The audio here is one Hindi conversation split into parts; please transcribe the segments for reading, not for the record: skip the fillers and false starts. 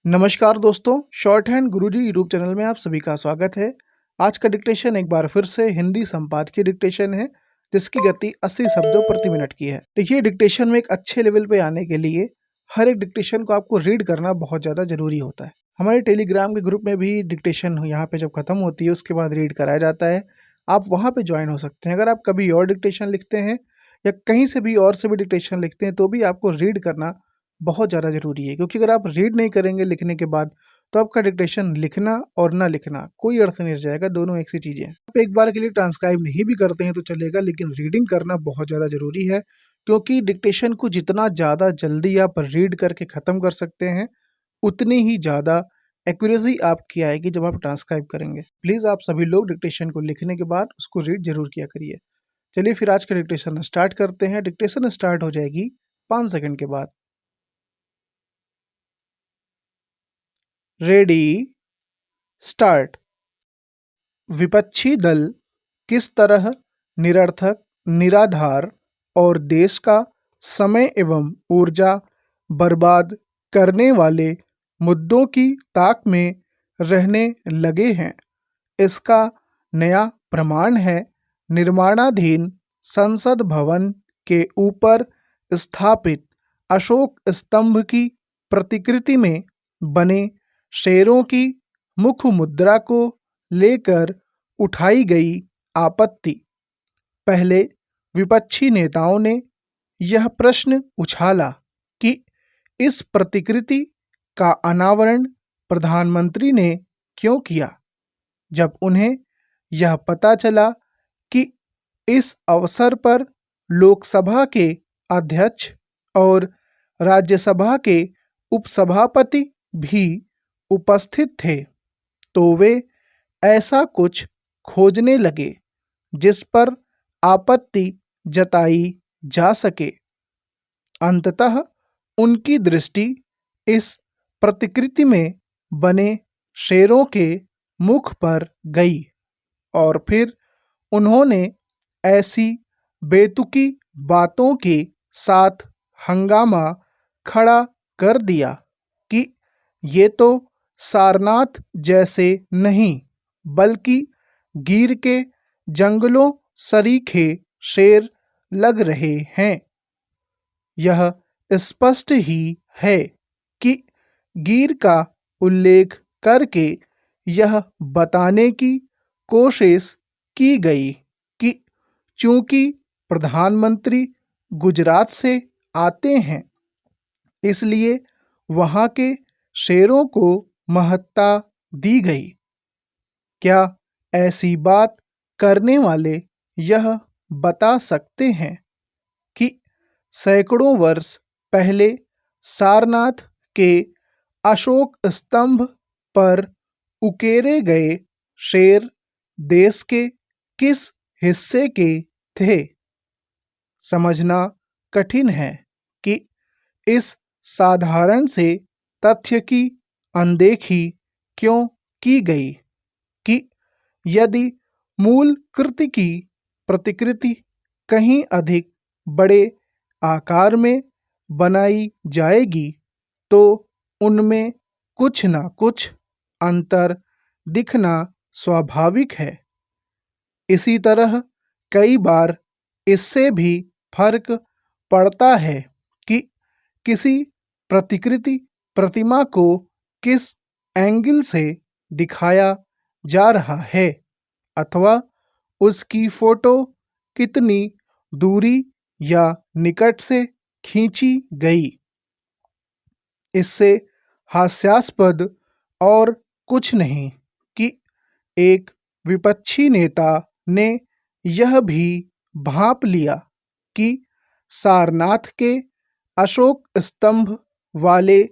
नमस्कार दोस्तों, शॉर्ट हैंड गुरुजी यूट्यूब चैनल में आप सभी का स्वागत है। आज का डिक्टेशन एक बार फिर से हिंदी संपादकीय डिक्टेशन है, जिसकी गति 80 शब्दों प्रति मिनट की है। देखिए, डिक्टेशन में एक अच्छे लेवल पे आने के लिए हर एक डिक्टेशन को आपको रीड करना बहुत ज़्यादा जरूरी होता है। हमारे टेलीग्राम के ग्रुप में भी डिक्टेशन यहाँ पे जब खत्म होती है उसके बाद रीड कराया जाता है। आप वहाँ पे ज्वाइन हो सकते हैं। अगर आप कभी और डिक्टेशन लिखते हैं या कहीं से भी और से भी डिक्टेशन लिखते हैं तो भी आपको रीड करना बहुत ज़्यादा ज़रूरी है, क्योंकि अगर आप रीड नहीं करेंगे लिखने के बाद तो आपका डिक्टेशन लिखना और ना लिखना कोई अर्थ नहीं रह जाएगा। दोनों एक सी चीज़ें हैं। आप एक बार के लिए ट्रांसक्राइब नहीं भी करते हैं तो चलेगा, लेकिन रीडिंग करना बहुत ज़्यादा ज़रूरी है, क्योंकि डिक्टेशन को जितना ज़्यादा जल्दी आप रीड करके ख़त्म कर सकते हैं उतनी ही ज़्यादा एक्यूरेसी आपकी आएगी जब आप ट्रांसक्राइब करेंगे। प्लीज़ आप सभी लोग डिक्टेशन को लिखने के बाद उसको रीड जरूर किया करिए। चलिए फिर आज का डिक्टेशन स्टार्ट करते हैं। डिक्टेशन स्टार्ट हो जाएगी 5 सेकंड के बाद। Ready, start. विपक्षी दल किस तरह निरर्थक, निराधार और देश का समय एवं ऊर्जा बर्बाद करने वाले मुद्दों की ताक में रहने लगे हैं, इसका नया प्रमाण है निर्माणाधीन संसद भवन के ऊपर स्थापित अशोक स्तंभ की प्रतिकृति में बने शेरों की मुख मुद्रा को लेकर उठाई गई आपत्ति। पहले विपक्षी नेताओं ने यह प्रश्न उछाला कि इस प्रतिकृति का अनावरण प्रधानमंत्री ने क्यों किया, जब उन्हें यह पता चला कि इस अवसर पर लोकसभा के अध्यक्ष और राज्यसभा के उपसभापति भी उपस्थित थे, तो वे ऐसा कुछ खोजने लगे जिस पर आपत्ति जताई जा सके। अंततः उनकी दृष्टि इस प्रतिकृति में बने शेरों के मुख पर गई और फिर उन्होंने ऐसी बेतुकी बातों के साथ हंगामा खड़ा कर दिया कि ये तो सारनाथ जैसे नहीं बल्कि गिर के जंगलों सरीखे शेर लग रहे हैं। यह स्पष्ट ही है कि गिर का उल्लेख करके यह बताने की कोशिश की गई कि चूंकि प्रधानमंत्री गुजरात से आते हैं, इसलिए वहाँ के शेरों को महत्ता दी गई। क्या ऐसी बात करने वाले यह बता सकते हैं कि सैकड़ों वर्ष पहले सारनाथ के अशोक स्तंभ पर उकेरे गए शेर देश के किस हिस्से के थे? समझना कठिन है कि इस साधारण से तथ्य की अनदेखी क्यों की गई कि यदि मूल कृति की प्रतिकृति कहीं अधिक बड़े आकार में बनाई जाएगी तो उनमें कुछ न कुछ अंतर दिखना स्वाभाविक है। इसी तरह कई बार इससे भी फर्क पड़ता है कि किसी प्रतिमा को किस एंगल से दिखाया जा रहा है अथवा उसकी फोटो कितनी दूरी या निकट से खींची गई। इससे हास्यास्पद और कुछ नहीं कि एक विपक्षी नेता ने यह भी भांप लिया कि सारनाथ के अशोक स्तंभ वाले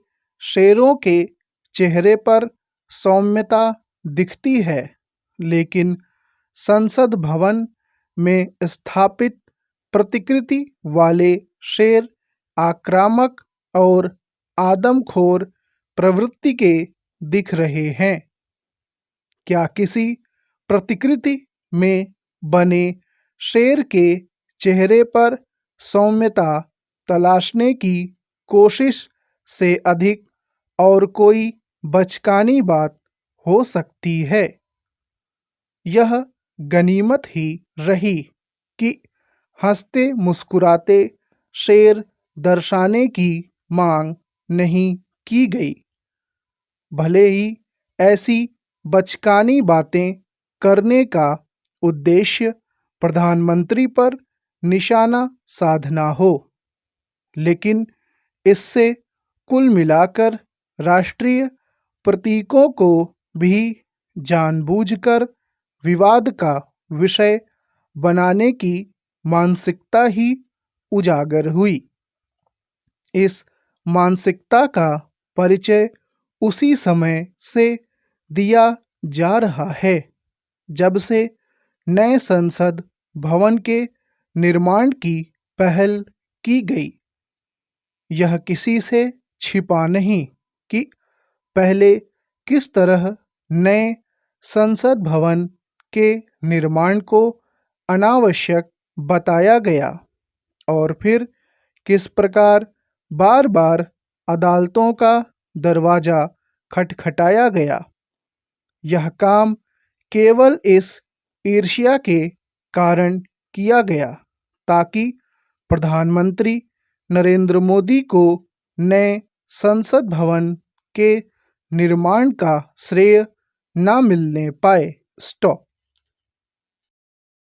शेरों के चेहरे पर सौम्यता दिखती है, लेकिन संसद भवन में स्थापित प्रतिकृति वाले शेर आक्रामक और आदमखोर प्रवृत्ति के दिख रहे हैं। क्या किसी प्रतिकृति में बने शेर के चेहरे पर सौम्यता तलाशने की कोशिश से अधिक और कोई बचकानी बात हो सकती है। यह गनीमत ही रही कि हंसते मुस्कुराते शेर दर्शाने की मांग नहीं की गई। भले ही ऐसी बचकानी बातें करने का उद्देश्य प्रधानमंत्री पर निशाना साधना हो, लेकिन इससे कुल मिलाकर राष्ट्रीय प्रतीकों को भी जानबूझकर विवाद का विषय बनाने की मानसिकता ही उजागर हुई। इस मानसिकता का परिचय उसी समय से दिया जा रहा है जब से नए संसद भवन के निर्माण की पहल की गई। यह किसी से छिपा नहीं कि पहले किस तरह नए संसद भवन के निर्माण को अनावश्यक बताया गया और फिर किस प्रकार बार बार अदालतों का दरवाजा खटखटाया गया। यह काम केवल इस ईर्ष्या के कारण किया गया ताकि प्रधानमंत्री नरेंद्र मोदी को नए संसद भवन के निर्माण का श्रेय न मिलने पाए। स्टॉप।